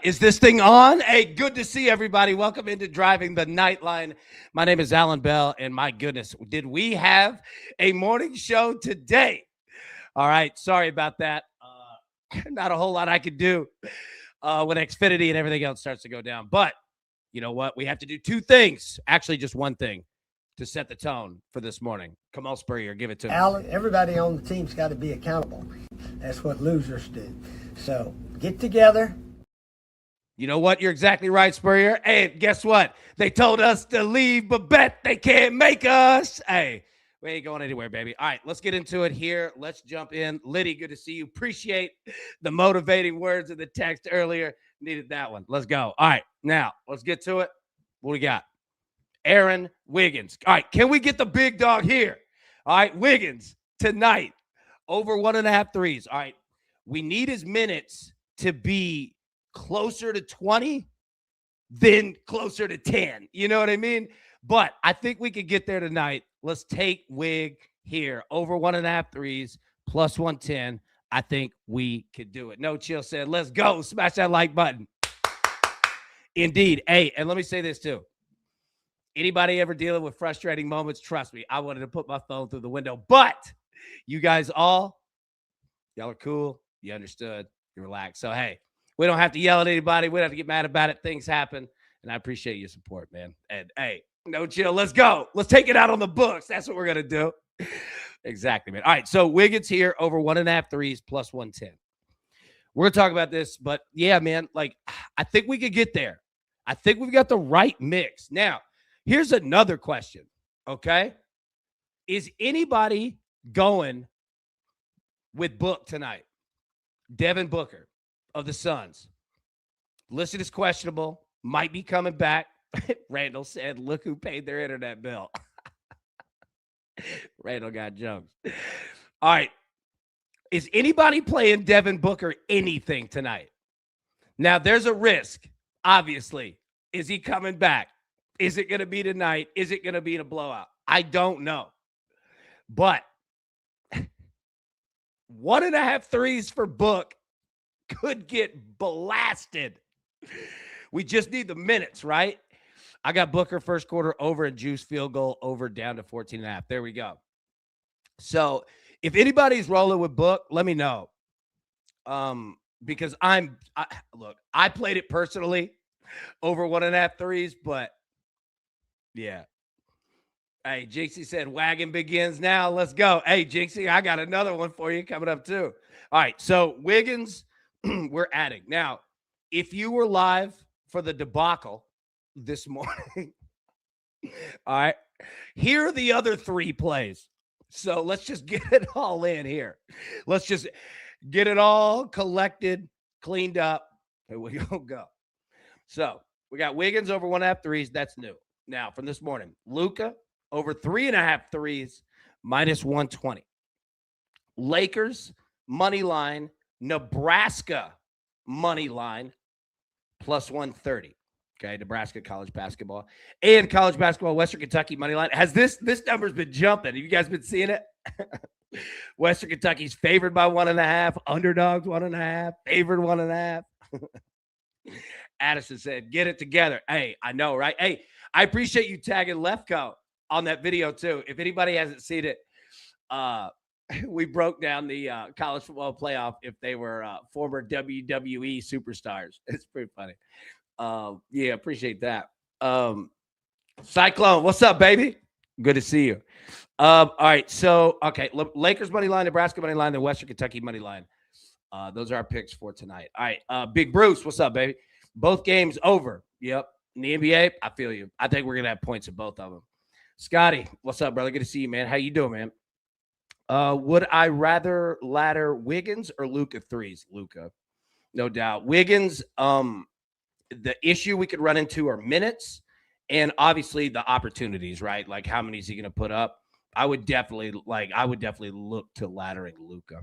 is this thing on? Hey, good to see everybody. Welcome into Driving the Nightline. My name is Alan Bell, and my goodness, did we have a morning show today? All right, sorry about that. Not a whole lot I could do when Xfinity and everything else starts to go down. But you know what? We have to do two things. Actually, just one thing to set the tone for this morning. Kamal Spurrier, give it to me. Alan, everybody on the team's got to be accountable. That's what losers do. So get together. You know what? You're exactly right, Spurrier. Hey, guess what? They told us to leave, but bet they can't make us. Hey, we ain't going anywhere, baby. All right, let's get into it here. Let's jump in. Liddy, good to see you. Appreciate the motivating words of the text earlier. Needed that one. Let's go. All right, now let's get to it. What we got? Aaron Wiggins. All right, can we get the big dog here? All right, Wiggins tonight, over 1.5 threes. All right, we need his minutes to be closer to 20 than closer to 10. You know what I mean? But I think we could get there tonight. Let's take Wig here. Over 1.5 threes, plus 110. I think we could do it. No Chill said, let's go. Smash that like button. Indeed. Hey, and let me say this too. Anybody ever dealing with frustrating moments, trust me, I wanted to put my phone through the window. But you guys y'all are cool. You understood. You relaxed. So, hey, we don't have to yell at anybody. We don't have to get mad about it. Things happen. And I appreciate your support, man. And, hey, no chill. Let's go. Let's take it out on the books. That's what we're going to do. Exactly, man. All right, so Wiggins here over 1.5 threes, plus 110. We're going to talk about this. But, yeah, man, like, I think we could get there. I think we've got the right mix. Now, here's another question, okay? Is anybody going with Book tonight? Devin Booker of the Suns. Listed as questionable. Might be coming back. Randall said, look who paid their internet bill. Randall got jokes. All right. Is anybody playing Devin Booker anything tonight? Now, there's a risk, obviously. Is he coming back? Is it going to be tonight? Is it going to be in a blowout? I don't know. But 1.5 threes for Book could get blasted. We just need the minutes, right? I got Booker first quarter over and Juice field goal over down to 14.5. There we go. So if anybody's rolling with Book, let me know. Because I played it personally over 1.5 threes, but yeah. Hey, Jinxie said wagon begins now. Let's go. Hey, Jinxie, I got another one for you coming up too. All right, so Wiggins, we're adding. Now, if you were live for the debacle this morning, all right, here are the other 3 plays. So let's just get it all in here. Let's just get it all collected, cleaned up, and we go. So we got Wiggins over 1.5 threes. That's new. Now, from this morning, Luka over 3.5 threes, minus 120. Lakers, money line. Nebraska, money line, plus 130. Okay, Nebraska college basketball. And college basketball, Western Kentucky, money line. Has this number's been jumping? Have you guys been seeing it? Western Kentucky's favored by 1.5. Underdogs 1.5. Favored 1.5. Addison said, get it together. Hey, I know, right? Hey, I appreciate you tagging Lefko on that video, too. If anybody hasn't seen it, we broke down the college football playoff if they were former WWE superstars. It's pretty funny. Yeah, appreciate that. Cyclone, what's up, baby? Good to see you. All right, so, okay, Lakers money line, Nebraska money line, the Western Kentucky money line. Those are our picks for tonight. All right, Big Bruce, what's up, baby? Both games over. Yep. In the NBA, I feel you. I think we're going to have points in both of them. Scotty, what's up, brother? Good to see you, man. How you doing, man? Would I rather ladder Wiggins or Luka threes? Luka, no doubt. Wiggins, the issue we could run into are minutes and obviously the opportunities, right? Like how many is he going to put up? I would definitely look to laddering Luka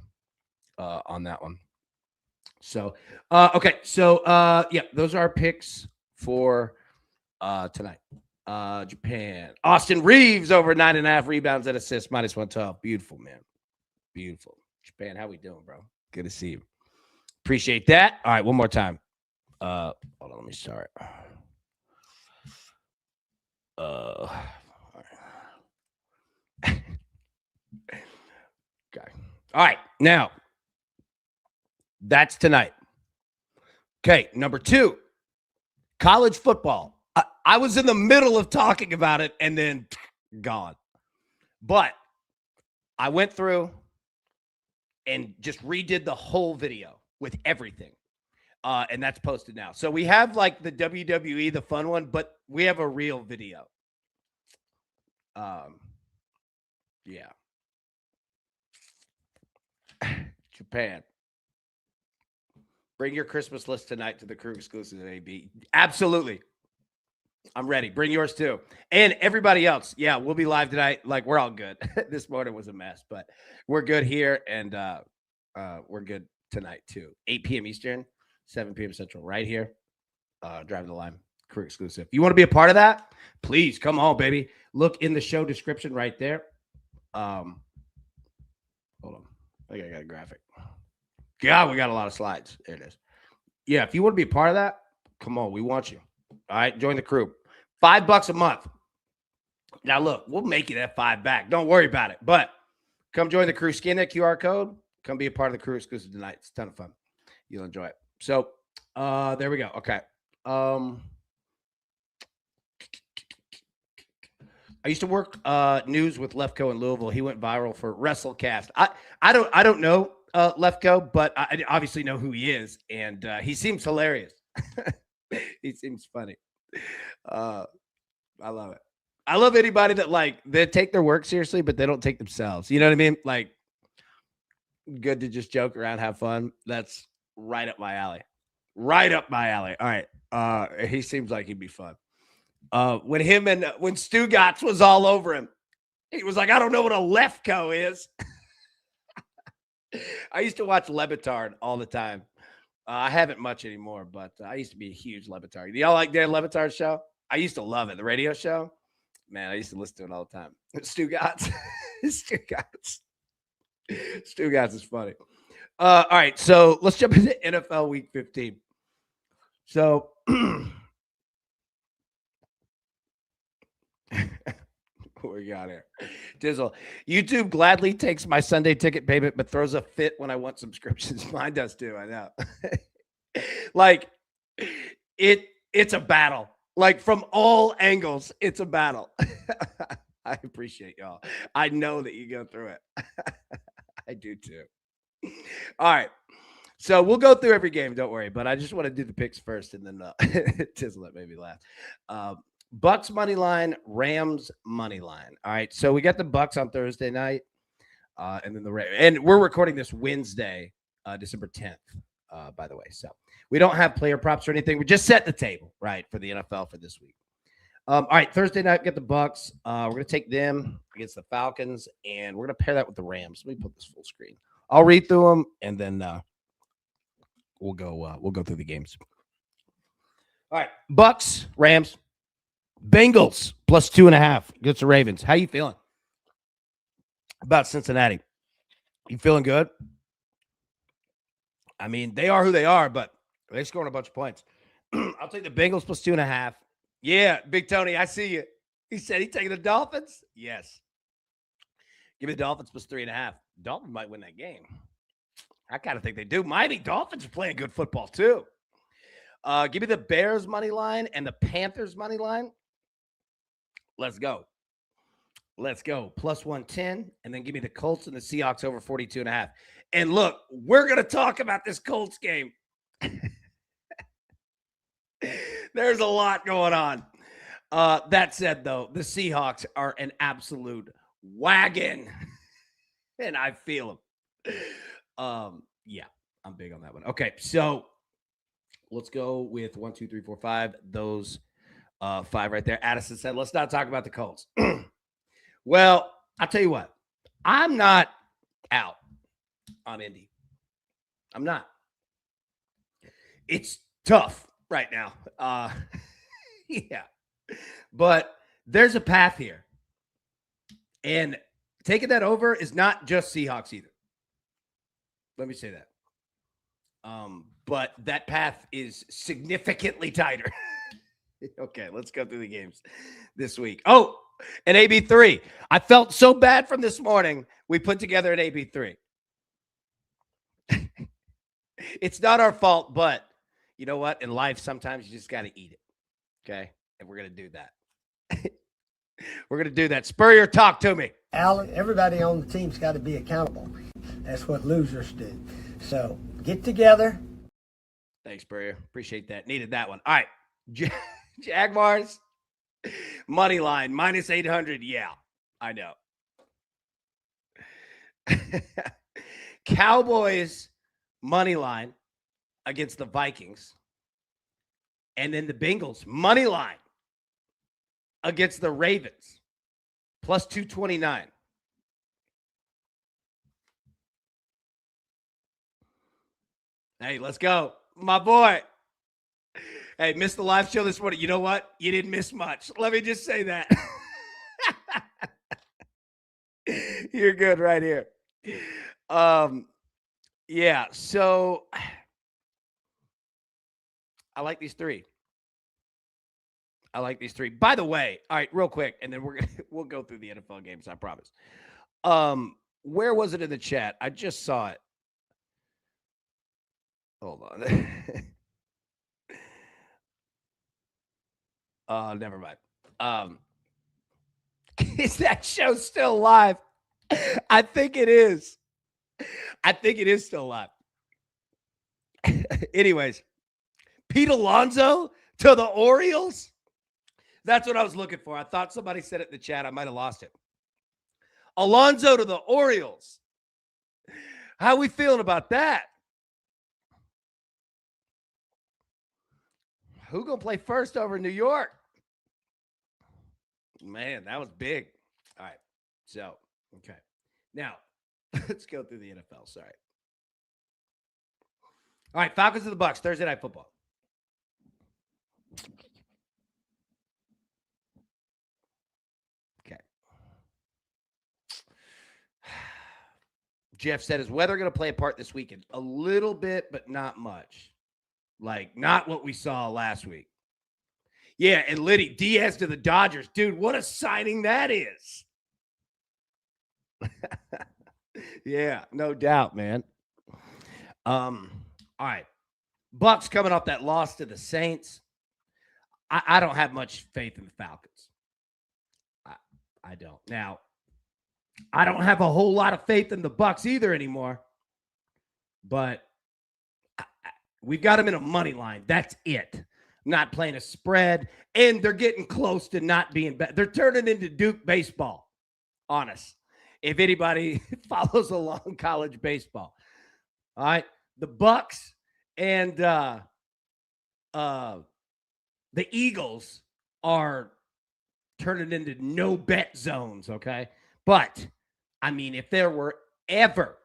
on that one. So, okay. So, yeah, those are our picks for tonight. Japan. Austin Reeves over 9.5 rebounds and assists, minus 112. Beautiful, man. Beautiful. Japan, how we doing, bro? Good to see you. Appreciate that. All right, one more time. Hold on, let me start. All right. Okay. All right. Now, that's tonight. Okay. Number 2, college football. I was in the middle of talking about it and then gone. But I went through and just redid the whole video with everything. And that's posted now. So we have like the WWE, the fun one, but we have a real video. Yeah. Japan. Bring your Christmas list tonight to the crew exclusive at AB. Absolutely. I'm ready. Bring yours too. And everybody else. Yeah, we'll be live tonight. Like, we're all good. This morning was a mess, but we're good here. And we're good tonight too. 8 p.m. Eastern, 7 p.m. Central, right here. Driving the Line, crew exclusive. You want to be a part of that? Please come on, baby. Look in the show description right there. Hold on. I think I got a graphic. God, we got a lot of slides. There it is. Yeah, if you want to be a part of that, come on. We want you. All right, join the crew. $5 a month. Now, look, we'll make you that $5 back. Don't worry about it. But come join the crew. Scan that QR code. Come be a part of the crew exclusive tonight. It's a ton of fun. You'll enjoy it. So, there we go. Okay. I used to work news with Lefko in Louisville. He went viral for WrestleCast. I don't know Lefko, but I obviously know who he is, and he seems hilarious. He seems funny. I love it. I love anybody that like they take their work seriously, but they don't take themselves. You know what I mean? Like, good to just joke around, have fun. That's right up my alley. Right up my alley. All right. He seems like he'd be fun. When Stugotz was all over him, he was like, I don't know what a Lefko is. I used to watch Levitard all the time. I haven't much anymore, but I used to be a huge Levitard. Y'all like Dan Levitard's show? I used to love it. The radio show? Man, I used to listen to it all the time. Stugotz. Stugotz is funny. All right, so let's jump into NFL Week 15. So what we got here? Dizzle. YouTube gladly takes my Sunday ticket payment, but throws a fit when I want subscriptions. Mine does too, I know. Like, it's a battle. Like, from all angles, it's a battle. I appreciate y'all. I know that you go through it. I do too. All right. So we'll go through every game, don't worry. But I just want to do the picks first, and then Tizzle, that made me laugh. Bucks money line, Rams money line. All right. So we got the Bucks on Thursday night, and then the Rams. And we're recording this Wednesday, December 10th, by the way. So we don't have player props or anything. We just set the table, right, for the NFL for this week. All right, Thursday night, we get the Bucks. We're going to take them against the Falcons, and we're going to pair that with the Rams. Let me put this full screen. I'll read through them, and then we'll go through the games. All right, Bucks, Rams, Bengals plus 2.5 against the Ravens. How you feeling about Cincinnati? You feeling good? I mean, they are who they are, but they're scoring a bunch of points. I'll take the Bengals plus 2.5. Yeah, Big Tony, I see you. He said he's taking the Dolphins. Yes. Give me the Dolphins plus 3.5. Dolphins might win that game. I kind of think they do. Miami Dolphins are playing good football too. Give me the Bears money line and the Panthers money line. Let's go. Plus 110. And then give me the Colts and the Seahawks over 42.5. And look, we're going to talk about this Colts game. There's a lot going on. That said, though, the Seahawks are an absolute wagon. And I feel them. Yeah, I'm big on that one. Okay, so let's go with 1, 2, 3, 4, 5. Those 5 right there. Addison said, let's not talk about the Colts. Well, I'll tell you what. I'm not out on Indy. I'm not. It's tough right now. Yeah. But there's a path here. And taking that over is not just Seahawks either. Let me say that. But that path is significantly tighter. Okay, let's go through the games this week. Oh, an AB3. I felt so bad from this morning. We put together an AB3. It's not our fault, but you know what? In life, sometimes you just got to eat it. Okay? And we're going to do that. We're going to do that. Spurrier, talk to me. Alan, everybody on the team's got to be accountable. That's what losers do. So get together. Thanks, Spurrier. Appreciate that. Needed that one. All right. Jaguars, money line, minus 800. Yeah, I know. Cowboys, money line against the Vikings. And then the Bengals, money line against the Ravens, plus 229. Hey, let's go. My boy. Hey, missed the live show this morning. You know what? You didn't miss much. Let me just say that. You're good right here. Yeah, so I like these three. By the way, all right, real quick, and then we'll go through the NFL games, I promise. Where was it in the chat? I just saw it. Hold on. Never mind. Is that show still live? I think it is. Still live. Anyways, Pete Alonso to the Orioles. That's what I was looking for. I thought somebody said it in the chat. I might have lost it. Alonso to the Orioles. How we feeling about that? Who gonna play first over New York? Man, that was big. All right. So, okay. Now, let's go through the NFL. Sorry. All right, Falcons to the Bucks, Thursday Night Football. Okay. Jeff said, is weather going to play a part this weekend? A little bit, but not much. Like, not what we saw last week. Yeah, and Liddy, Diaz to the Dodgers. Dude, what a signing that is. Yeah, no doubt, man. All right. Bucks coming off that loss to the Saints. I don't have much faith in the Falcons. I don't. Now, I don't have a whole lot of faith in the Bucks either anymore. But we've got them in a money line. That's it. Not playing a spread. And they're getting close to not being bad. They're turning into Duke baseball. Honest. If anybody follows along college baseball. All right. The Bucks and the Eagles are turning into no bet zones, okay? But, I mean, if there were ever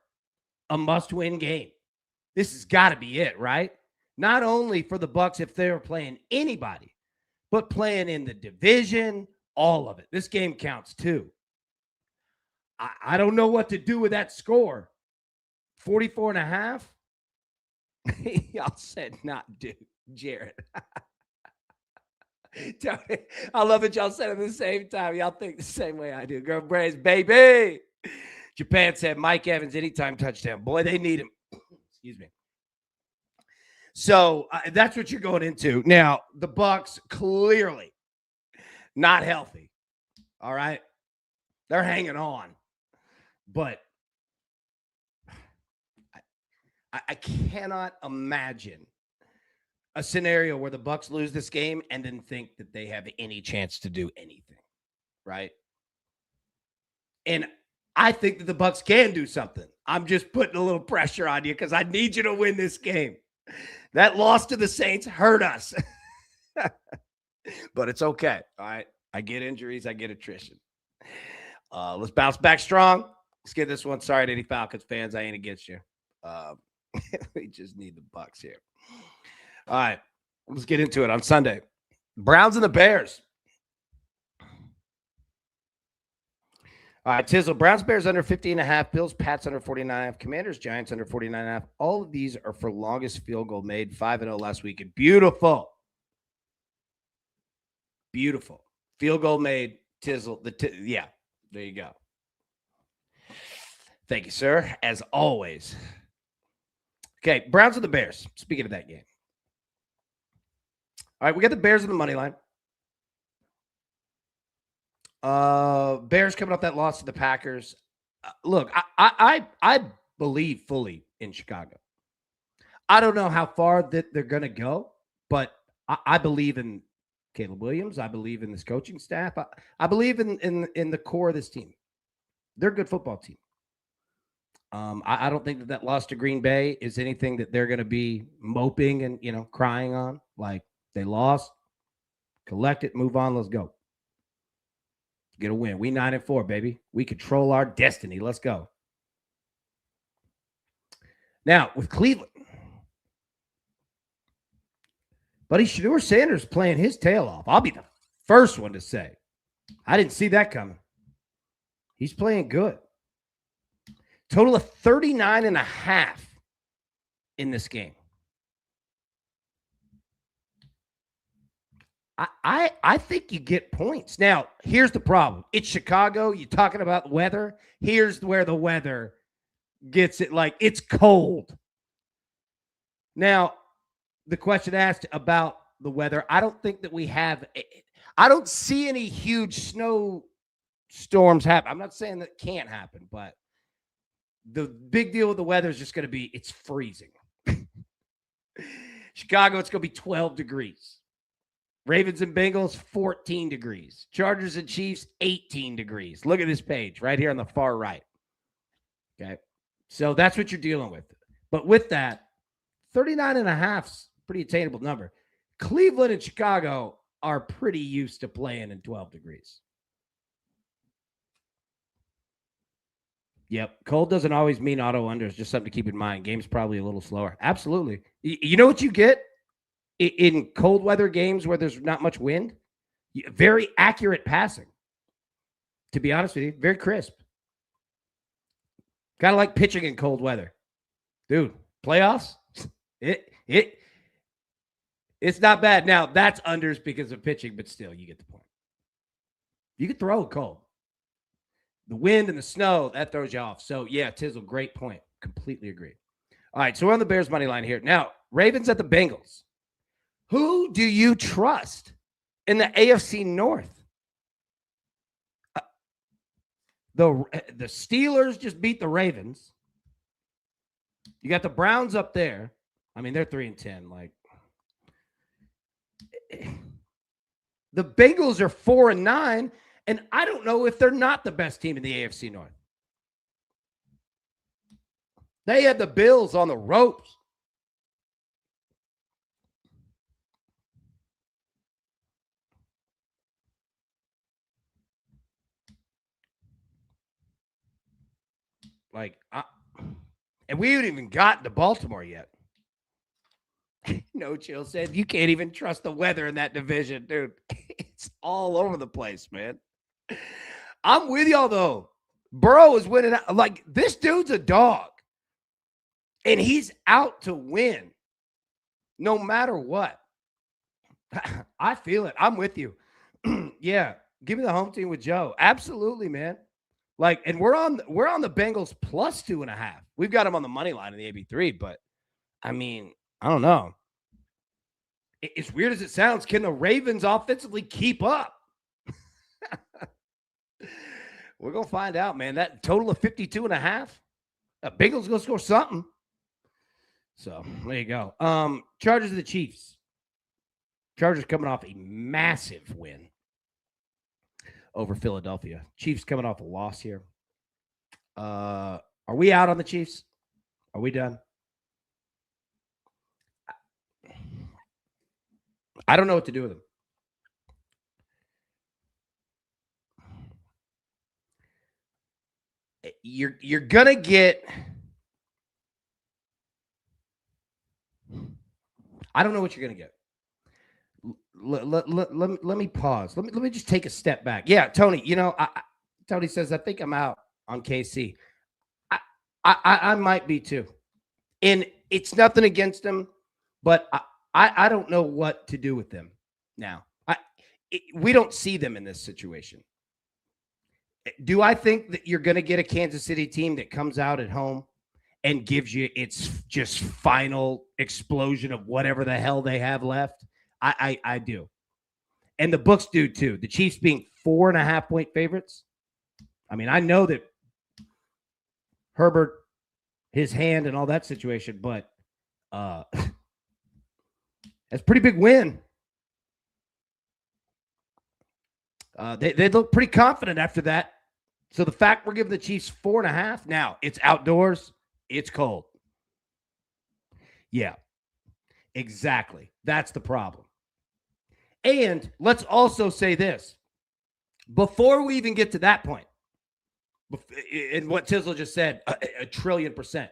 a must-win game, this has got to be it, right? Not only for the Bucks if they were playing anybody, but playing in the division, all of it. This game counts too. I don't know what to do with that score. 44.5? Y'all said not do, Jared. I love it. Y'all said it at the same time. Y'all think the same way I do. Girl Braves, baby. Japan said Mike Evans anytime touchdown. Boy, they need him. Excuse me. So that's what you're going into. Now, the Bucks clearly not healthy. All right. They're hanging on. But I cannot imagine a scenario where the Bucks lose this game and then think that they have any chance to do anything, right? And I think that the Bucks can do something. I'm just putting a little pressure on you because I need you to win this game. That loss to the Saints hurt us. But it's okay, all right? I get injuries. I get attrition. Let's bounce back strong. Let's get this one. Sorry to any Falcons fans. I ain't against you. We just need the Bucks here. All right, let's get into it on Sunday. Browns and the Bears. All right, Tizzle. Browns, Bears under 50.5. Bills, Pats under 49.5. Commanders, Giants under 49.5. All of these are for longest field goal made. 5-0 last weekend. Beautiful. Beautiful. Field goal made. Tizzle. Yeah, there you go. Thank you, sir. As always. Okay, Browns and the Bears. Speaking of that game. All right, we got the Bears in the money line. Bears coming off that loss to the Packers. Look, I believe fully in Chicago. I don't know how far that they're going to go, but I believe in Caleb Williams. I believe in this coaching staff. I believe in the core of this team. They're a good football team. I don't think that loss to Green Bay is anything that they're going to be moping and crying on. Like, they lost, collect it, move on, let's go. Get a win. We 9-4, baby. We control our destiny. Let's go. Now, with Cleveland, buddy, Shedeur Sanders playing his tail off. I'll be the first one to say, I didn't see that coming. He's playing good. Total of 39.5 in this game. I think you get points. Now, here's the problem. It's Chicago. You're talking about weather. Here's where the weather gets it. Like, it's cold. Now, the question asked about the weather, I don't think that I don't see any huge snow storms happen. I'm not saying that can't happen, but the big deal with the weather is just going to be it's freezing. Chicago, it's going to be 12 degrees. Ravens and Bengals, 14 degrees. Chargers and Chiefs, 18 degrees. Look at this page right here on the far right. Okay. So that's what you're dealing with. But with that, 39.5 is a pretty attainable number. Cleveland and Chicago are pretty used to playing in 12 degrees. Yep. Cold doesn't always mean auto unders. Just something to keep in mind. Game's probably a little slower. Absolutely. You know what you get in cold weather games where there's not much wind? Very accurate passing. To be honest with you, very crisp. Kind of like pitching in cold weather. Dude, playoffs, it's not bad. Now, that's unders because of pitching, but still, you get the point. You can throw it cold. The wind and the snow, that throws you off. So, yeah, Tizzle, great point. Completely agree. All right, so we're on the Bears money line here. Now, Ravens at the Bengals. Who do you trust in the AFC North? The Steelers just beat the Ravens. You got the Browns up there. I mean, they're 3-10. Like, the Bengals are 4-9, and I don't know if they're not the best team in the AFC North. They had the Bills on the ropes. Like, and we haven't even gotten to Baltimore yet. No Chill said, you can't even trust the weather in that division, dude. It's all over the place, man. I'm with y'all, though. Burrow is winning. Like, this dude's a dog. And he's out to win no matter what. I feel it. I'm with you. Yeah. Give me the home team with Joe. Absolutely, man. Like, and we're on the Bengals plus 2.5. We've got them on the money line in the AB3, but I mean, I don't know. As weird as it sounds, can the Ravens offensively keep up? We're going to find out, man. That total of 52.5, Bengals going to score something. So, there you go. Chargers of the Chiefs. Chargers coming off a massive win over Philadelphia. Chiefs coming off a loss here. Are we out on the Chiefs? Are we done? I don't know what to do with them. You're gonna get. I don't know what you're gonna get. Let me pause. Let me just take a step back. Yeah, Tony. Tony says, I think I'm out on KC. I might be too. And it's nothing against them, but I don't know what to do with them now. We don't see them in this situation. Do I think that you're going to get a Kansas City team that comes out at home and gives you its just final explosion of whatever the hell they have left? I do. And the books do too. The Chiefs being 4.5-point favorites. I mean, I know that Herbert, his hand and all that situation, but that's a pretty big win. They look pretty confident after that. So the fact we're giving the Chiefs 4.5, now it's outdoors, it's cold. Yeah, exactly. That's the problem. And let's also say this. Before we even get to that point, and what Tizzle just said, a trillion %.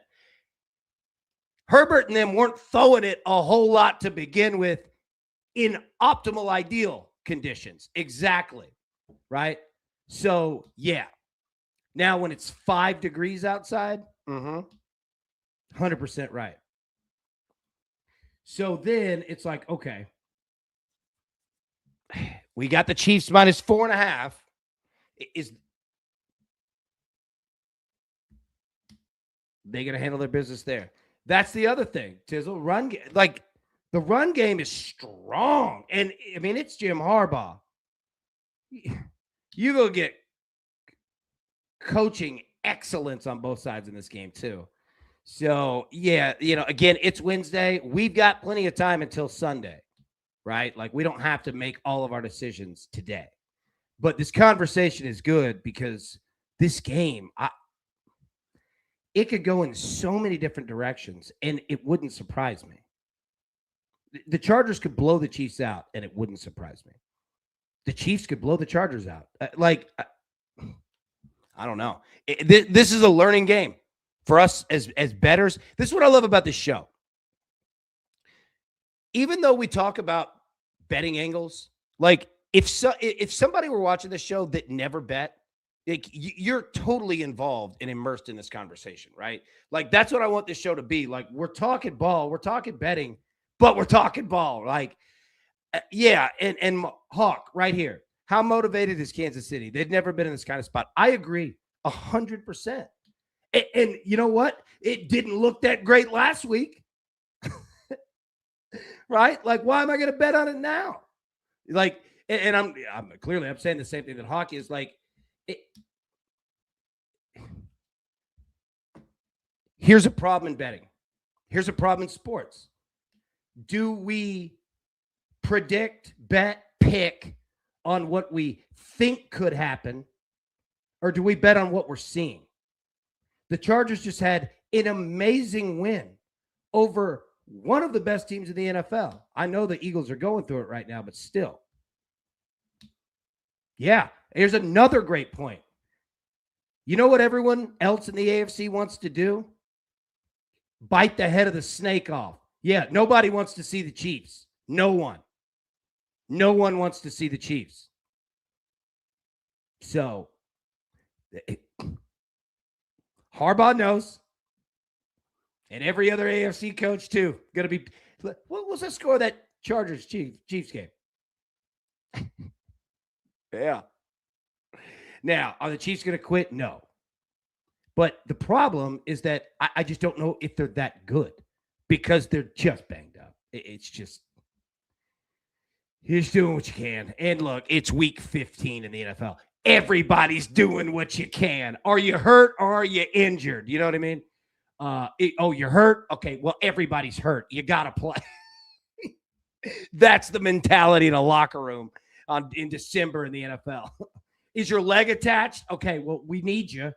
Herbert and them weren't throwing it a whole lot to begin with in optimal, ideal conditions. Exactly. Right? So, yeah. Now, when it's 5 degrees outside, 100% right. So then it's like, okay, we got the Chiefs minus 4.5. Is they going to handle their business there? That's the other thing. Tizzle, the run game is strong. And, I mean, it's Jim Harbaugh. You go get coaching excellence on both sides in this game, too. So, yeah, again, it's Wednesday. We've got plenty of time until Sunday, right? Like, we don't have to make all of our decisions today. But this conversation is good because this game, it could go in so many different directions, and it wouldn't surprise me. The Chargers could blow the Chiefs out, and it wouldn't surprise me. The Chiefs could blow the Chargers out. I don't know. This is a learning game for us as bettors. This is what I love about this show. Even though we talk about betting angles, like if somebody were watching this show that never bet, like you're totally involved and immersed in this conversation, right? Like that's what I want this show to be. Like we're talking ball, we're talking betting, but we're talking ball. Like, yeah, and Hawk right here. How motivated is Kansas City? They've never been in this kind of spot. I agree 100%. And you know what? It didn't look that great last week. Right? Like, why am I going to bet on it now? Like, and I'm saying the same thing that Hawk is like. Here's a problem in betting. Here's a problem in sports. Do we predict, bet, pick on what we think could happen, or do we bet on what we're seeing? The Chargers just had an amazing win over one of the best teams in the NFL. I know the Eagles are going through it right now, but still. Yeah, here's another great point. You know what everyone else in the AFC wants to do? Bite the head of the snake off. Yeah, nobody wants to see the Chiefs. No one. No one wants to see the Chiefs. So, Harbaugh knows. And every other AFC coach, too. Going to be. What was the score of that Chargers-Chiefs game? Yeah. Now, are the Chiefs going to quit? No. But the problem is that I just don't know if they're that good because they're just banged up. It's just, you're just doing what you can. And look, it's week 15 in the NFL. Everybody's doing what you can. Are you hurt or are you injured? You know what I mean? You're hurt? Okay, well, everybody's hurt. You got to play. That's the mentality in a locker room in December in the NFL. Is your leg attached? Okay, well, we need you.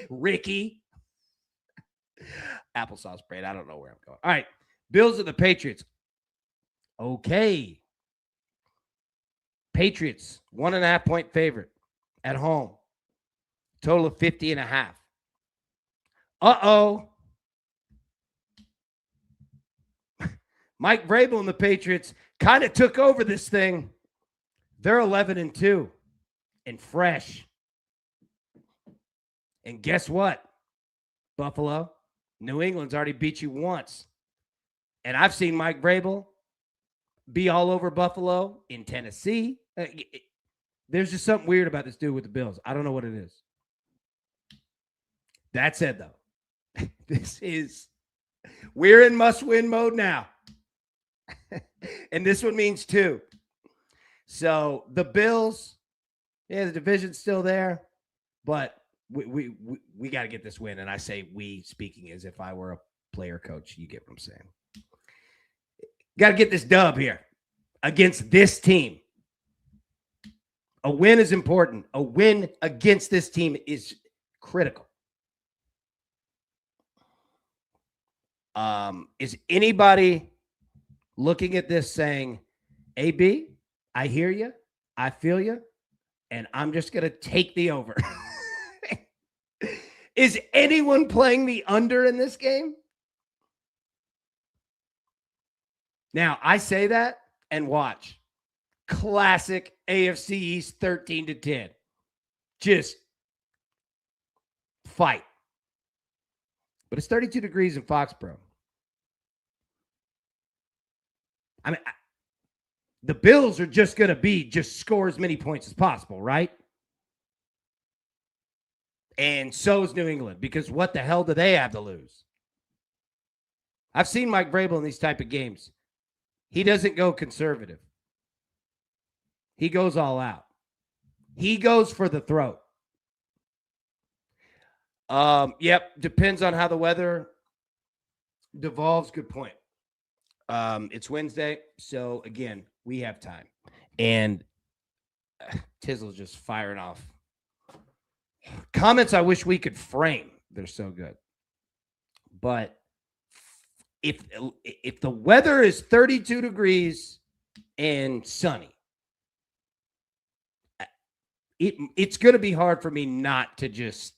Ricky. Applesauce braid. I don't know where I'm going. All right. Bills of the Patriots. Okay. Patriots, 1.5-point favorite at home. Total of 50.5. Uh-oh. Mike Vrabel and the Patriots kind of took over this thing. They're 11-2 and fresh. And guess what, Buffalo? New England's already beat you once. And I've seen Mike Vrabel be all over Buffalo in Tennessee. There's just something weird about this dude with the Bills. I don't know what it is. That said, though, we're in must-win mode now. And this one means 2. So the Bills, the division's still there, but we got to get this win. And I say we, speaking as if I were a player coach. You get what I'm saying? Got to get this dub here against this team. A win is important. A win against this team is critical. Is anybody looking at this saying, AB, I hear you, I feel you, and I'm just going to take the over? Is anyone playing the under in this game? Now, I say that and watch. Classic AFC East 13-10. Just fight. But it's 32 degrees in Foxborough. I mean, the Bills are just going to just score as many points as possible, right? And so is New England, because what the hell do they have to lose? I've seen Mike Vrabel in these type of games. He doesn't go conservative. He goes all out. He goes for the throat. Yep, depends on how the weather devolves. Good point. It's Wednesday, so again, we have time. And Tizzle's just firing off comments I wish we could frame. They're so good. But if the weather is 32 degrees and sunny, it's going to be hard for me not to just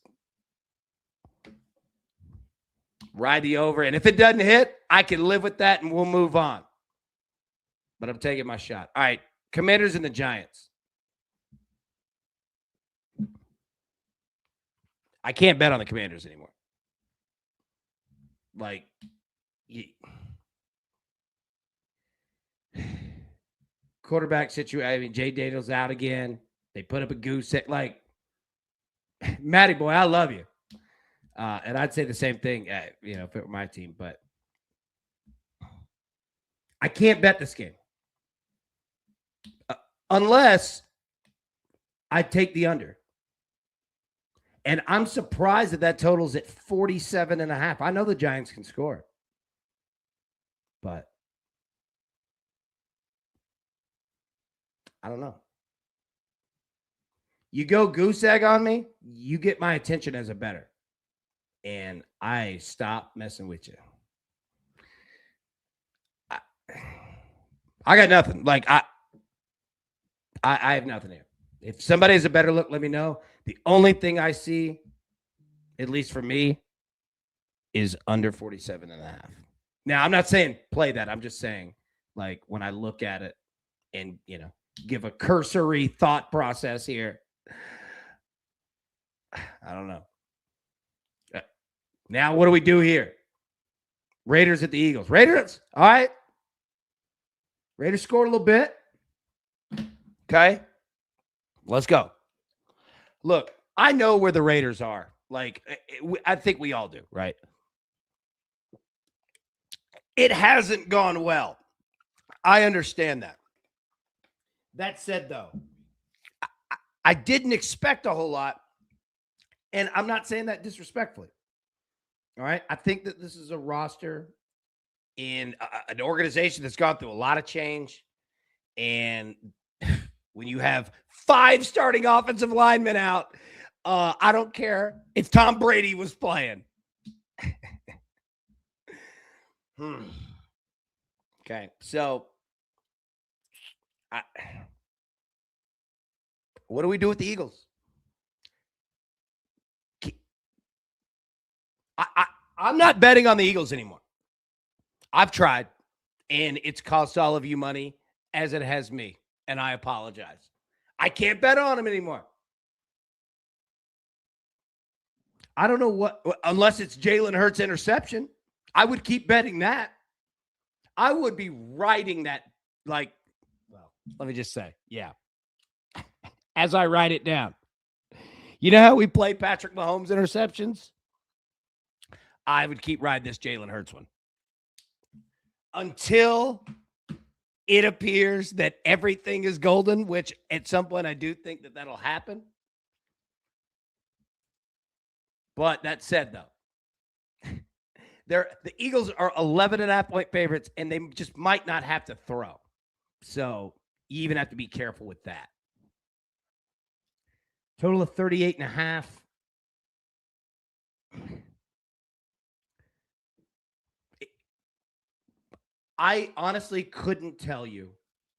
ride the over. And if it doesn't hit, I can live with that and we'll move on. But I'm taking my shot. All right, Commanders and the Giants. I can't bet on the Commanders anymore. Like, quarterback situation. I mean, Jay Daniels out again. They put up a goose egg. Like, Matty boy, I love you. And I'd say the same thing, if it were my team. But I can't bet this game. Unless I take the under. And I'm surprised that total's at 47.5. I know the Giants can score. But I don't know. You go goose egg on me, you get my attention as a bettor. And I stop messing with you. I got nothing. Like, I have nothing here. If somebody has a better look, let me know. The only thing I see, at least for me, is under 47.5. Now, I'm not saying play that. I'm just saying, like, when I look at it and, give a cursory thought process here, I don't know. Now, what do we do here? Raiders at the Eagles. Raiders, all right. Raiders scored a little bit. Okay. Let's go. Look, I know where the Raiders are. Like, I think we all do, right? It hasn't gone well. I understand that. That said, though, I didn't expect a whole lot. And I'm not saying that disrespectfully. All right. I think that this is a roster in an organization that's gone through a lot of change. And when you have 5 starting offensive linemen out, I don't care if Tom Brady was playing. Okay. So what do we do with the Eagles? I'm not betting on the Eagles anymore. I've tried, and it's cost all of you money as it has me, and I apologize. I can't bet on them anymore. I don't know what, unless it's Jalen Hurts interception. I would keep betting that. I would be writing that like, well, let me just say, yeah. As I write it down. You know how we play Patrick Mahomes interceptions? I would keep riding this Jalen Hurts one. Until it appears that everything is golden, which at some point I do think that that'll happen. But that said, though, the Eagles are 11.5-point favorites, and they just might not have to throw. So you even have to be careful with that. Total of 38.5. I honestly couldn't tell you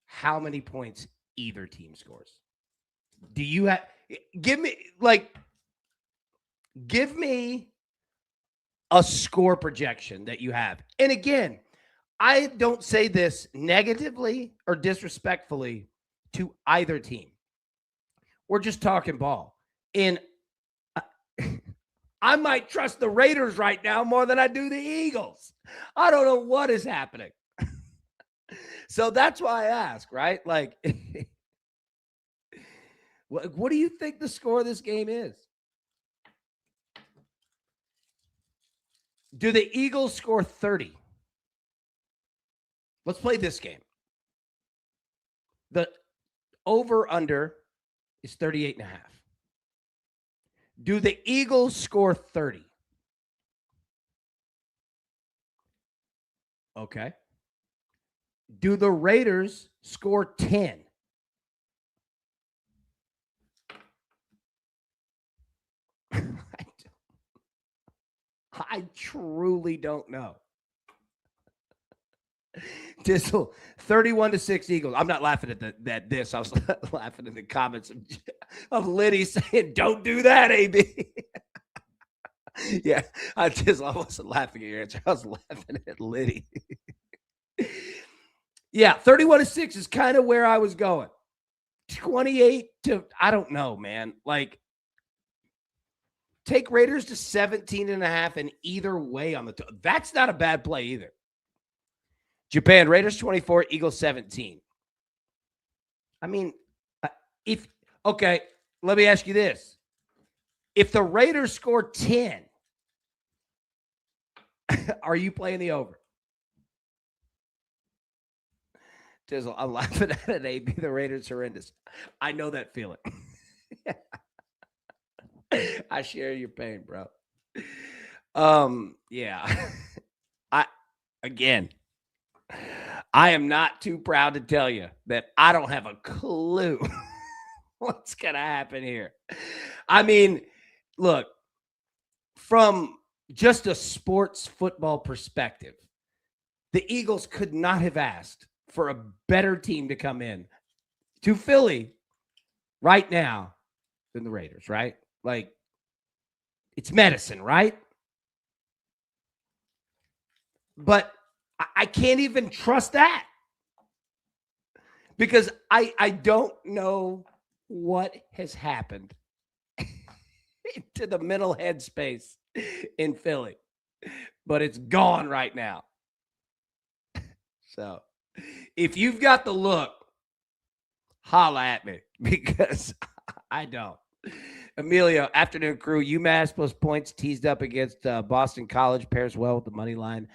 how many points either team scores. Do you have, give me a score projection that you have. And again, I don't say this negatively or disrespectfully to either team. We're just talking ball. And I might trust the Raiders right now more than I do the Eagles. I don't know what is happening. So that's why I ask, right? Like, what do you think the score of this game is? Do the Eagles score 30? Let's play this game. The over-under is 38.5. Do the Eagles score 30? Okay. Do the Raiders score 10? I truly don't know. Dizzle, 31-6 Eagles. I'm not laughing at this. I was laughing in the comments of Liddy saying, "Don't do that, AB." Yeah, I wasn't laughing at your answer. I was laughing at Liddy. Yeah, 31-6 is kind of where I was going. 28 to, I don't know, man. Like, take Raiders to 17.5 and either way on the that's not a bad play either. Japan, Raiders 24, Eagles 17. I mean, okay, let me ask you this. If the Raiders score 10, are you playing the over? Tizzle, I'm laughing at it, AB. The Raiders horrendous. I know that feeling. I share your pain, bro. Yeah. I am not too proud to tell you that I don't have a clue what's going to happen here. I mean, look, from just a sports football perspective, the Eagles could not have asked for a better team to come in to Philly right now than the Raiders, right? Like, it's medicine, right? But I can't even trust that because I don't know what has happened to the mental headspace in Philly, but it's gone right now. So if you've got the look, holla at me because I don't. Emilio, afternoon crew, UMass plus points teased up against Boston College pairs well with the money line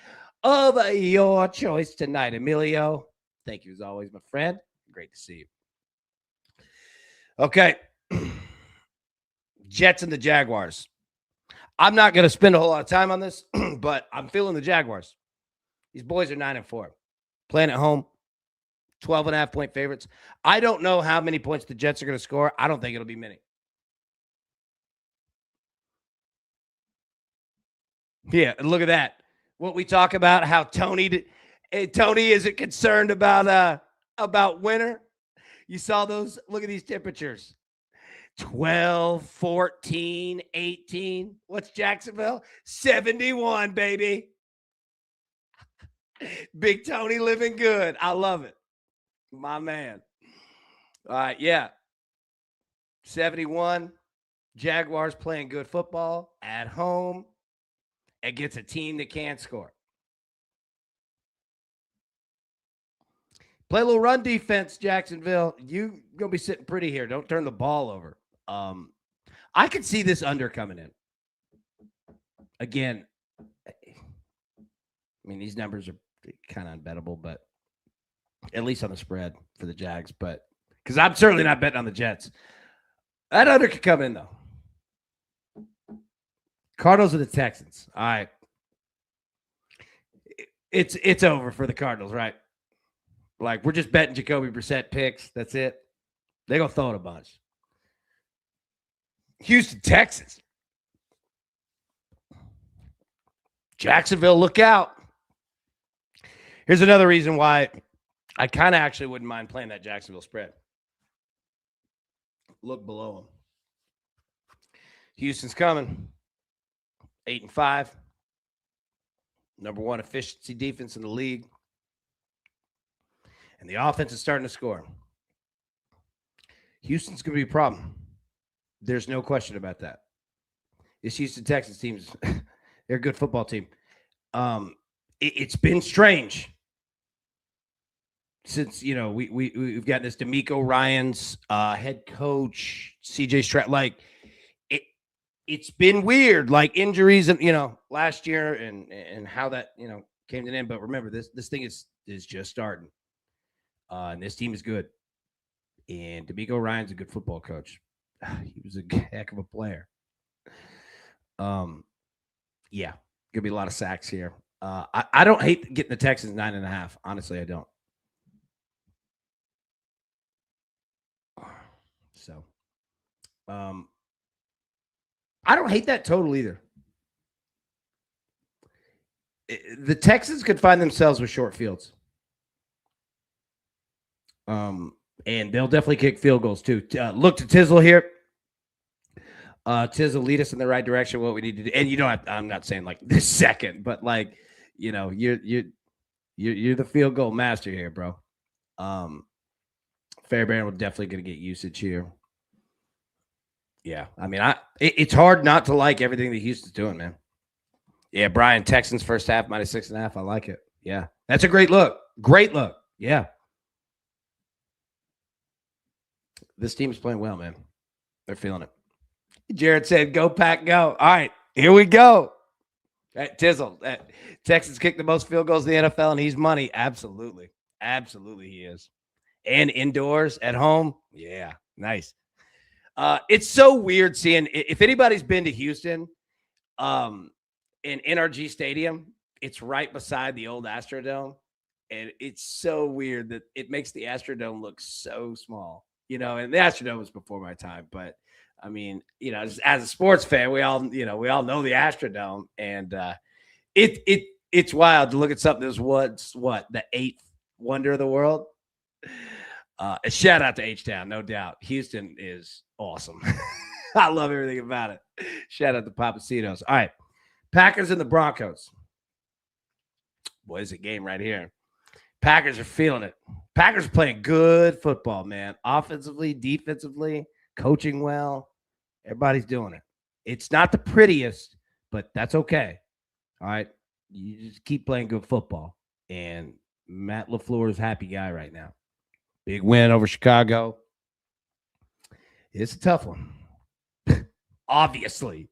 of your choice tonight. Emilio, thank you as always, my friend. Great to see you. Okay. Jets and the Jaguars. I'm not going to spend a whole lot of time on this, but I'm feeling the Jaguars. These boys are 9-4. Playing at home, 12.5-point favorites. I don't know how many points the Jets are going to score. I don't think it'll be many. Yeah, and look at that. What we talk about, how Tony isn't concerned about winter. You saw those? Look at these temperatures. 12, 14, 18. What's Jacksonville? 71, baby. Big Tony living good. I love it. My man. All right, yeah. 71. Jaguars playing good football at home against a team that can't score. Play a little run defense, Jacksonville. You gonna be sitting pretty here. Don't turn the ball over. I could see this under coming in. Again, I mean, these numbers are kind of unbettable, but at least on the spread for the Jags. But because I'm certainly not betting on the Jets. That under could come in, though. Cardinals and the Texans. All right. It's over for the Cardinals, right? Like, we're just betting Jacoby Brissett picks. That's it. They're going to throw it a bunch. Houston, Texas. Jacksonville, look out. Here's another reason why I kind of actually wouldn't mind playing that Jacksonville spread. Look below them. Houston's coming. 8-5. Number one efficiency defense in the league. And the offense is starting to score. Houston's going to be a problem. There's no question about that. This Houston Texans team, they're a good football team. It's been strange since, we've got this D'Amico Ryans head coach, CJ Stroud. Like, it's been weird, like injuries and, last year and how that, came to an end. But remember, this thing is just starting. And this team is good. And D'Amico Ryan's a good football coach. He was a heck of a player. Yeah, gonna be a lot of sacks here. I don't hate getting the Texans 9.5. Honestly, I don't. So, I don't hate that total either. The Texans could find themselves with short fields. And they'll definitely kick field goals too. Look to Tizzle here. Tizzle, lead us in the right direction. What we need to do, and I'm not saying like this second, but like, you're the field goal master here, bro. Fairbairn will definitely going to get usage here. Yeah, I mean, it's hard not to like everything that Houston's doing, man. Yeah, Brian, Texans first half -6.5. I like it. Yeah, that's a great look. Great look. Yeah. This team's playing well, man. They're feeling it. Jared said, go, Pack, go. All right, here we go. Tizzle, Texans kicked the most field goals in the NFL, and he's money. Absolutely. Absolutely he is. And indoors, at home, yeah, nice. It's so weird seeing, if anybody's been to Houston, in NRG Stadium, it's right beside the old Astrodome. And it's so weird that it makes the Astrodome look so small. And the Astrodome was before my time, but I mean, as a sports fan, we all know the Astrodome, and it's wild to look at something that's what the 8th wonder of the world. A shout out to H-Town, no doubt. Houston is awesome. I love everything about it. Shout out to Papacitos. All right, Packers and the Broncos. Boy, it's a game right here. Packers are feeling it. Packers are playing good football, man. Offensively, defensively, coaching well. Everybody's doing it. It's not the prettiest, but that's okay. All right. You just keep playing good football. And Matt LaFleur is a happy guy right now. Big win over Chicago. It's a tough one. Obviously.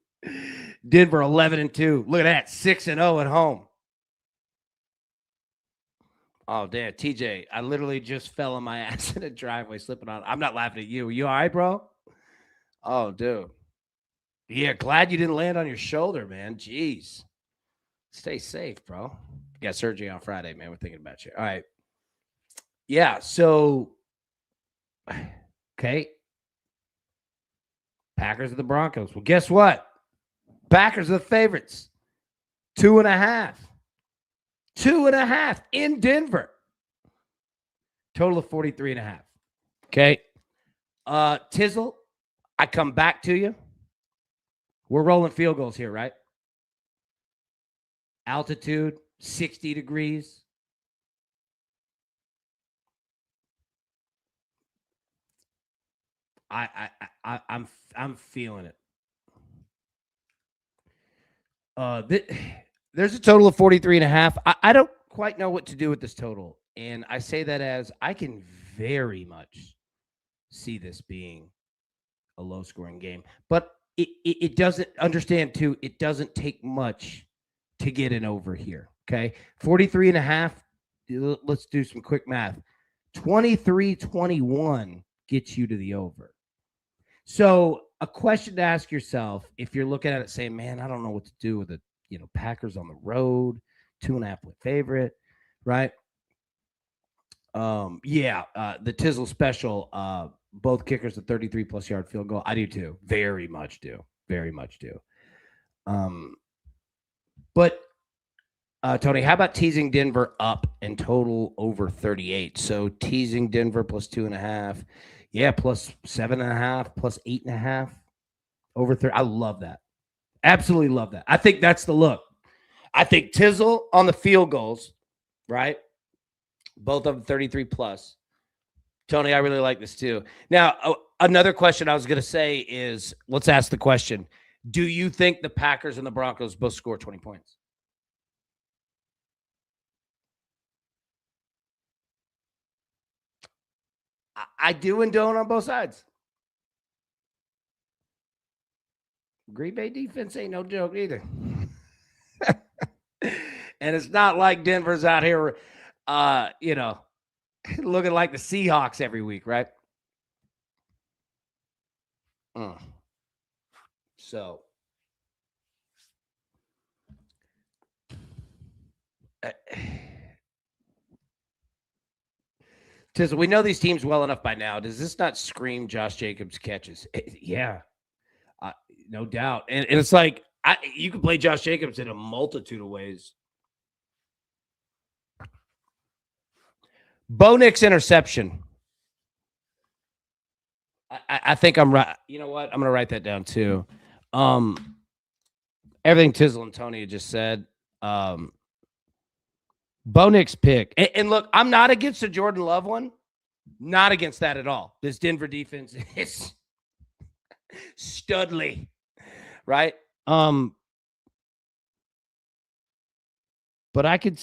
Denver 11-2. Look at that. 6-0 at home. Oh, damn. TJ, I literally just fell on my ass in a driveway slipping on. I'm not laughing at you. Are you all right, bro? Oh, dude. Yeah, glad you didn't land on your shoulder, man. Jeez. Stay safe, bro. You got surgery on Friday, man. We're thinking about you. All right. Yeah, so, okay. Packers are the Broncos. Well, guess what? Packers are the favorites. 2.5. 2.5 in Denver. Total of 43.5. Okay. Tizzle, I come back to you. We're rolling field goals here, right? Altitude, 60 degrees. I'm feeling it. There's a total of 43.5. I don't quite know what to do with this total. And I say that as I can very much see this being a low scoring game. But it doesn't understand too, it doesn't take much to get an over here. Okay. 43.5. Let's do some quick math. 23-21 gets you to the over. So a question to ask yourself if you're looking at it saying, man, I don't know what to do with it. Packers on the road, 2.5-point favorite, right? The Tizzle special, both kickers a 33 plus yard field goal. I do too. Very much do. Very much do. But Tony, how about teasing Denver up and total over 38? So teasing Denver plus 2.5. Yeah, plus 7.5, plus 8.5 over 30. I love that. Absolutely love that. I think that's the look. I think Tizzle on the field goals, right? Both of them 33 plus. Tony, I really like this too. Now, another question I was going to say is, let's ask the question. Do you think the Packers and the Broncos both score 20 points? I do and don't on both sides. Green Bay defense ain't no joke either. And it's not like Denver's out here, looking like the Seahawks every week, right? So, Tizzle, we know these teams well enough by now. Does this not scream Josh Jacobs catches? Yeah, no doubt. And it's like you can play Josh Jacobs in a multitude of ways. Bo Nix interception. I think I'm right. You know what? I'm going to write that down too. Everything Tizzle and Tony just said. Bo Nix pick. And look, I'm not against the Jordan Love one. Not against that at all. This Denver defense is studly, right? But I could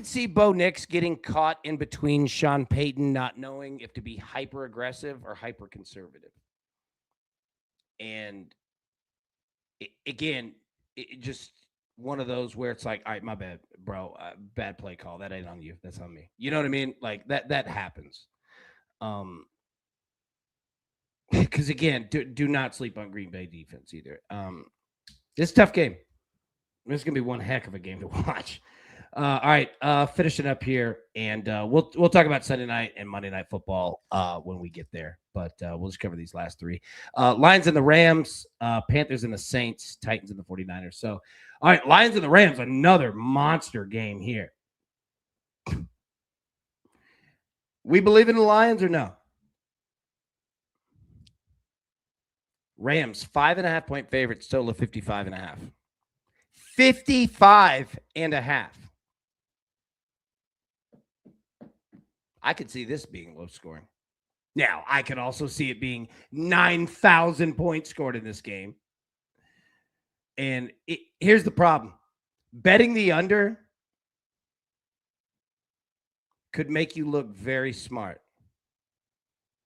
see Bo Nix getting caught in between Sean Payton not knowing if to be hyper aggressive or hyper conservative. And it just one of those where it's like, all right, my bad, bro, bad play call. That ain't on you. That's on me. You know what I mean? Like that happens. Because again, do not sleep on Green Bay defense either. It's a tough game. This is gonna be one heck of a game to watch. All right, finishing up here, and we'll talk about Sunday night and Monday Night Football when we get there. But we'll just cover these last three: Lions and the Rams, Panthers and the Saints, Titans and the 49ers. So, all right, Lions and the Rams, another monster game here. We believe in the Lions or no? Rams 5.5-point favorites, total of 55.5. 55.5. I could see this being low scoring. Now, I could also see it being 9,000 points scored in this game. And here's the problem. Betting the under could make you look very smart.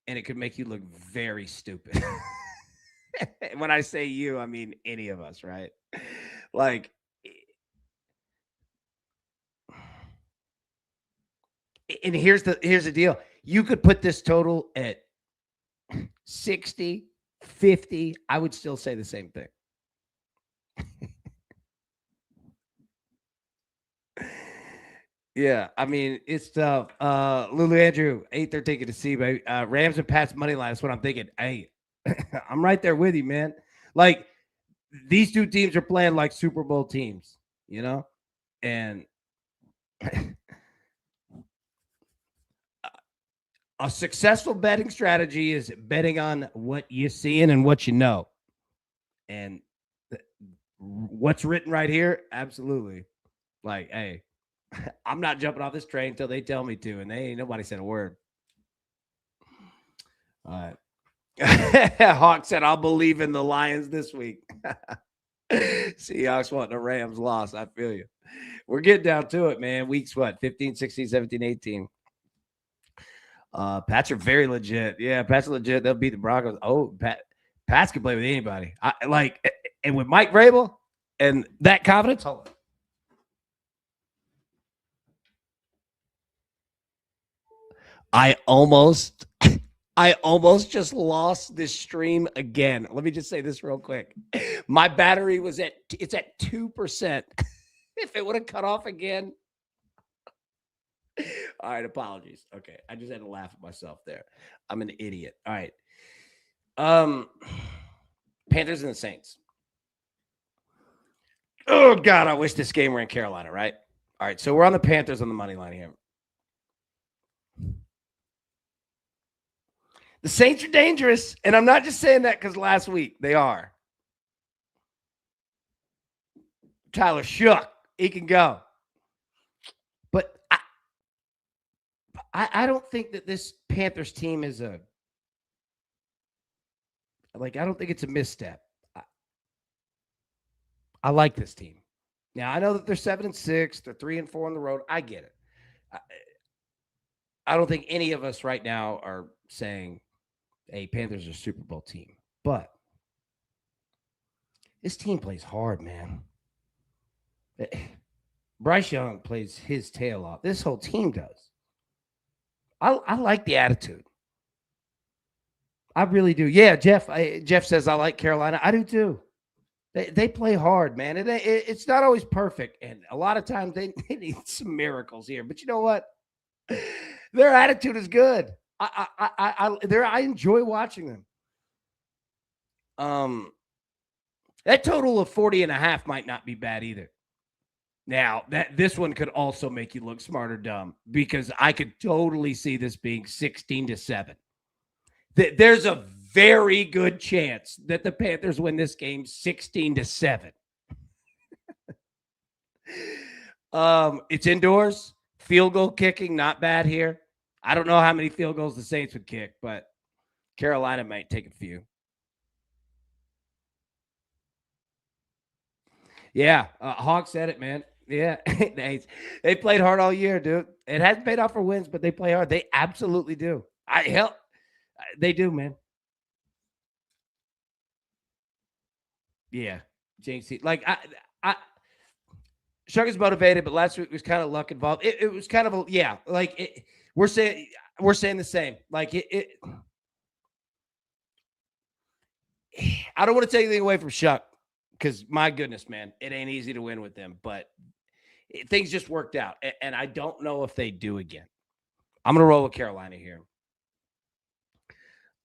And it could make you look very stupid. When I say you, I mean any of us, right? Like, and here's the deal. You could put this total at 60, 50. I would still say the same thing. Yeah, I mean, it's tough. Lulu Andrew, 8-13 ticket to see, baby. Rams and Pats money line. That's what I'm thinking. Hey, I'm right there with you, man. Like, these two teams are playing like Super Bowl teams, you know? And a successful betting strategy is betting on what you're seeing and what you know. And what's written right here, absolutely. Like, hey, I'm not jumping off this train until they tell me to, and nobody said a word. All right. Hawk said, I'll believe in the Lions this week. Seahawks want the Rams loss. I feel you. We're getting down to it, man. Weeks what? 15, 16, 17, 18. Pats are very legit. Yeah, Pats are legit. They'll beat the Broncos. Oh, Pats can play with anybody. And with Mike Vrabel and that confidence. Hold on. I almost just lost this stream again. Let me just say this real quick. My battery was at 2%. If it would have cut off again. All right, apologies. Okay, I just had to laugh at myself there. I'm an idiot. All right. Panthers and the Saints. Oh God, I wish this game were in Carolina, right? All right, so we're on the Panthers on the money line here. The Saints are dangerous, and I'm not just saying that because last week they are. Tyler shook. He can go. But I don't think that this Panthers team is I don't think it's a misstep. I like this team. Now, I know that they're 7-6. They're 3-4 on the road. I get it. I don't think any of us right now are saying, hey, Panthers are a Super Bowl team. But this team plays hard, man. Bryce Young plays his tail off. This whole team does. I like the attitude. I really do. Yeah, Jeff says I like Carolina. I do too. They play hard, man. It's not always perfect. And a lot of times they need some miracles here. But you know what? Their attitude is good. I enjoy watching them. That total of 40.5 might not be bad either. Now, this one could also make you look smart or dumb because I could totally see this being 16-7. There's a very good chance that the Panthers win this game 16-7. It's indoors. Field goal kicking, not bad here. I don't know how many field goals the Saints would kick, but Carolina might take a few. Yeah, Hawk said it, man. Yeah, they played hard all year, dude. It hasn't paid off for wins, but they play hard. They absolutely do. They do, man. Yeah, James. Shark is motivated, but last week was kind of luck involved. It was kind of we're saying the same. I don't want to take anything away from Shuck because my goodness, man, it ain't easy to win with them, but things just worked out, and I don't know if they do again. I'm going to roll with Carolina here.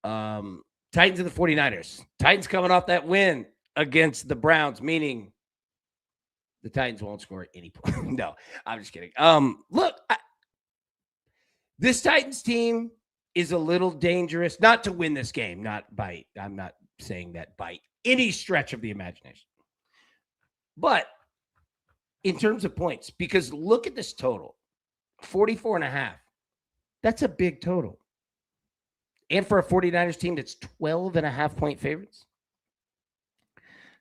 Titans and the 49ers. Titans coming off that win against the Browns, meaning the Titans won't score any points. No, I'm just kidding. Look, this Titans team is a little dangerous, not to win this game, I'm not saying that by any stretch of the imagination. But in terms of points, because look at this total, 44.5. That's a big total. And for a 49ers team that's 12.5-point favorites.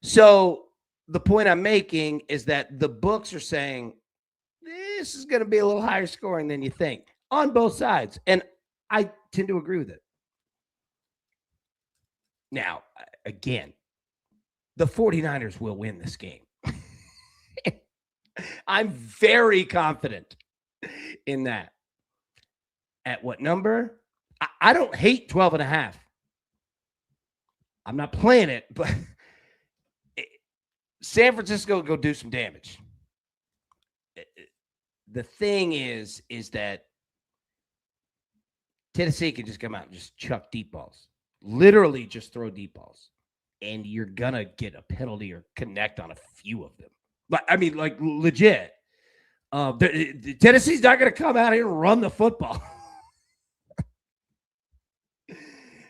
So the point I'm making is that the books are saying this is going to be a little higher scoring than you think on both sides. And I tend to agree with it. Now, again, the 49ers will win this game. I'm very confident in that. At what number? I don't hate 12.5. I'm not playing it, but San Francisco will go do some damage. The thing is that Tennessee can just come out and just chuck deep balls. Literally just throw deep balls. And you're going to get a penalty or connect on a few of them. Legit. Tennessee's not going to come out here and run the football.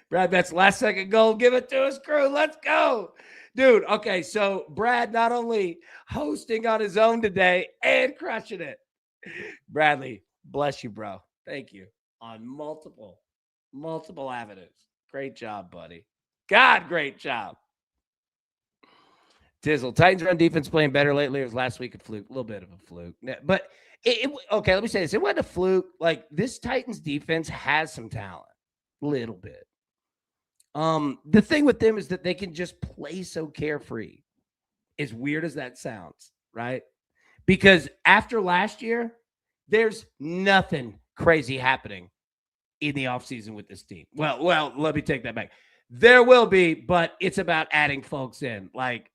Brad Betts, last second goal. Give it to us, crew. Let's go. Dude, okay, so Brad not only hosting on his own today and crushing it. Bradley, bless you, bro. Thank you. On multiple avenues. Great job, buddy. God, great job. Tizzle, Titans run defense playing better lately. It was last week a fluke, a little bit of a fluke. But okay, let me say this. It wasn't a fluke. Like, this Titans defense has some talent. Little bit. The thing with them is that they can just play so carefree. As weird as that sounds, right? Because after last year, there's nothing crazy happening in the offseason with this team. Well, let me take that back. There will be, but it's about adding folks in. Like,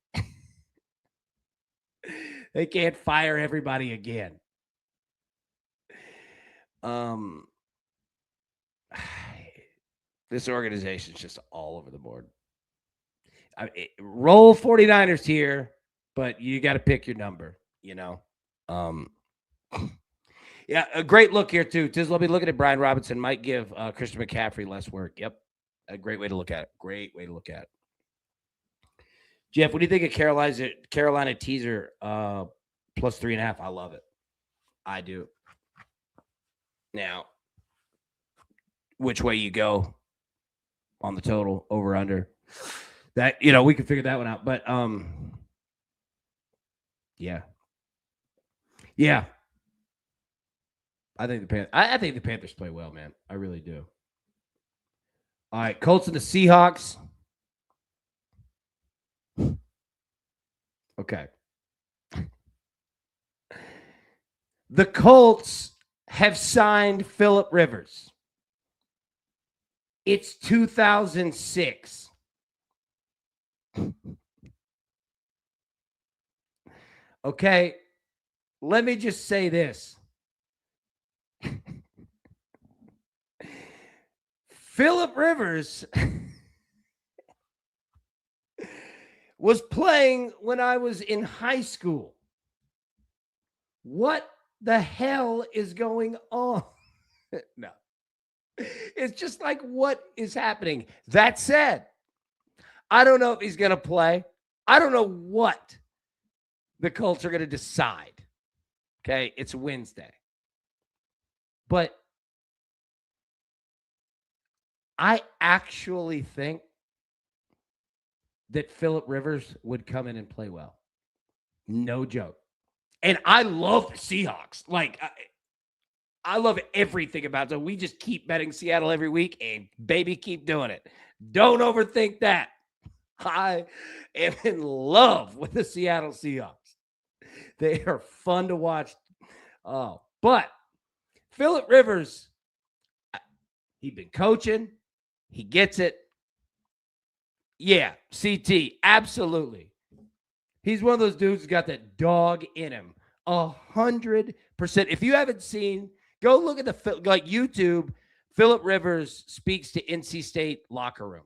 they can't fire everybody again. This organization's just all over the board. Roll 49ers here, but you got to pick your number, you know? Yeah, a great look here, too. Tiz, let me look at it. Brian Robinson might give Christian McCaffrey less work. Yep. A great way to look at it. Great way to look at it. Jeff, what do you think of Carolina teaser plus 3.5? I love it. I do. Now, which way you go on the total, over, under, that, we can figure that one out. But yeah. I think the Panthers play well, man. I really do. All right, Colts and the Seahawks. Okay. The Colts have signed Phillip Rivers. It's 2006. Okay, let me just say this. Phillip Rivers was playing when I was in high school. What the hell is going on? No. It's just like, what is happening? That said, I don't know if he's going to play. I don't know what the Colts are going to decide. Okay, it's Wednesday. But I actually think that Phillip Rivers would come in and play well. No joke. And I love the Seahawks. Like, I love everything about them. We just keep betting Seattle every week, and baby, keep doing it. Don't overthink that. I am in love with the Seattle Seahawks. They are fun to watch. Oh, but Phillip Rivers, he's been coaching. He gets it. Yeah, CT, absolutely. He's one of those dudes who's got that dog in him. 100%. If you haven't seen, go look at YouTube. Phillip Rivers speaks to NC State locker room.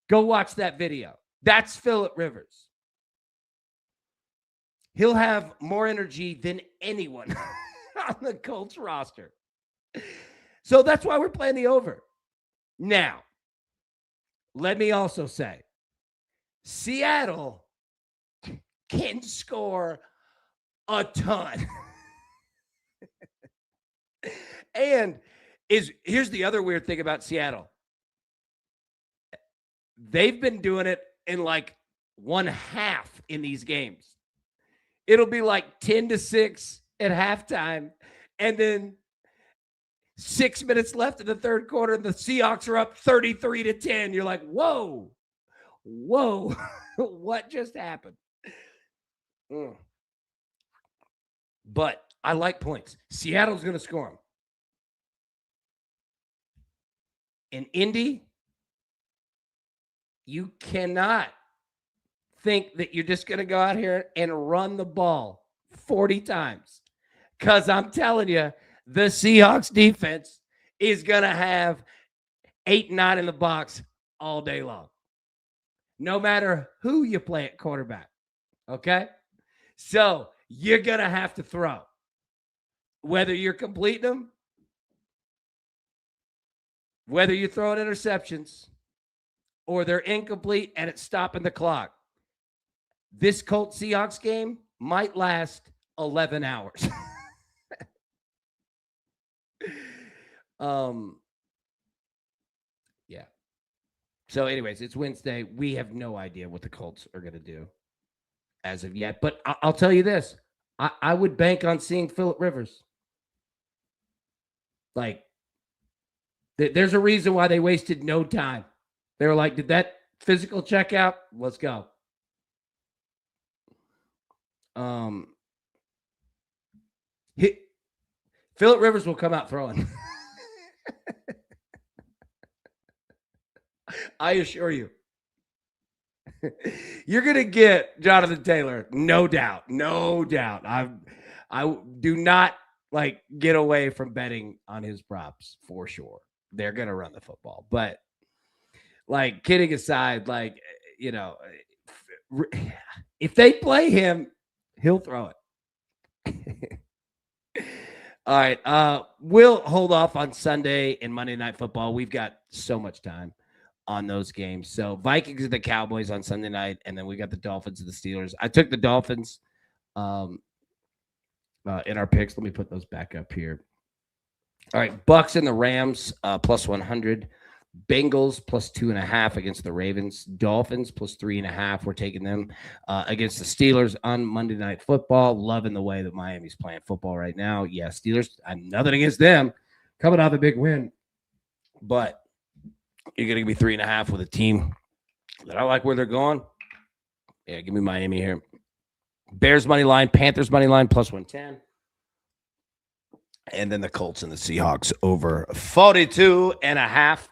Go watch that video. That's Phillip Rivers. He'll have more energy than anyone on the Colts roster. So that's why we're playing the over. Now, let me also say, Seattle can score a ton. And here's the other weird thing about Seattle. They've been doing it in like one half in these games. It'll be like 10-6 at halftime, and then 6 minutes left in the third quarter, and the Seahawks are up 33-10. You're like, whoa, what just happened? But I like points. Seattle's going to score them. In Indy, you cannot think that you're just going to go out here and run the ball 40 times. Because I'm telling you, the Seahawks defense is going to have 8-9 in the box all day long. No matter who you play at quarterback. Okay? So you're going to have to throw. Whether you're completing them, whether you're throwing interceptions, or they're incomplete and it's stopping the clock. This Colts Seahawks game might last 11 hours. Yeah. So anyways, it's Wednesday. We have no idea what the Colts are going to do. as of yet. But I'll tell you this. I would bank on seeing Phillip Rivers. Like, there's a reason why they wasted no time. They were like, did that physical check out? Let's go. Phillip Rivers will come out throwing. I assure you. You're going to get Jonathan Taylor, no doubt. No doubt. I do not get away from betting on his props for sure. They're going to run the football. But kidding aside, if they play him, he'll throw it. All right. We'll hold off on Sunday and Monday Night Football. We've got so much time on those games. So Vikings and the Cowboys on Sunday night, and then we got the Dolphins and the Steelers. I took the Dolphins in our picks. Let me put those back up here. All right. Bucks and the Rams plus 100. Bengals plus 2.5 against the Ravens. Dolphins plus 3.5. We're taking them against the Steelers on Monday Night Football. Loving the way that Miami's playing football right now. Yeah, Steelers, I'm nothing against them. Coming off a big win. But you're going to give me 3.5 with a team that I like where they're going. Yeah, give me Miami here. Bears money line, Panthers money line plus 110. And then the Colts and the Seahawks over 42.5.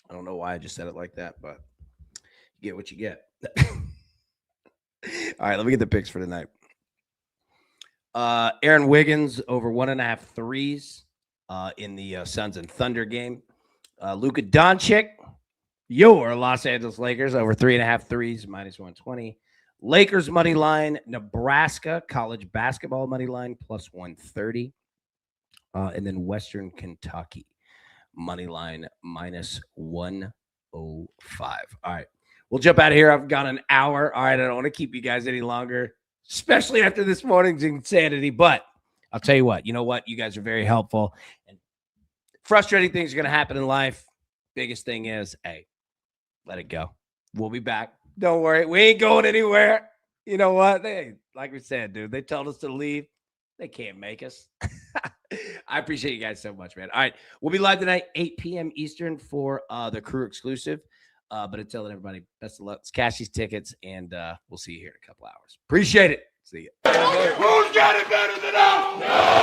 I don't know why I just said it like that, but you get what you get. All right, let me get the picks for tonight. Aaron Wiggins over 1.5 threes in the Suns and Thunder game. Luka Doncic, your Los Angeles Lakers over 3.5 threes, minus 120. Lakers money line, Nebraska college basketball money line plus 130. And then Western Kentucky money line minus 105. All right. We'll jump out of here. I've got an hour. All right. I don't want to keep you guys any longer, especially after this morning's insanity. But I'll tell you what. You know what? You guys are very helpful. And frustrating things are going to happen in life. Biggest thing is, hey, let it go. We'll be back. Don't worry. We ain't going anywhere. You know what? Like we said, dude, they told us to leave. They can't make us. I appreciate you guys so much, man. All right. We'll be live tonight, 8 p.m. Eastern for the crew exclusive. But until then, everybody, best of luck. Let's cash these tickets, and we'll see you here in a couple hours. Appreciate it. See you. Who's got it better than us? No!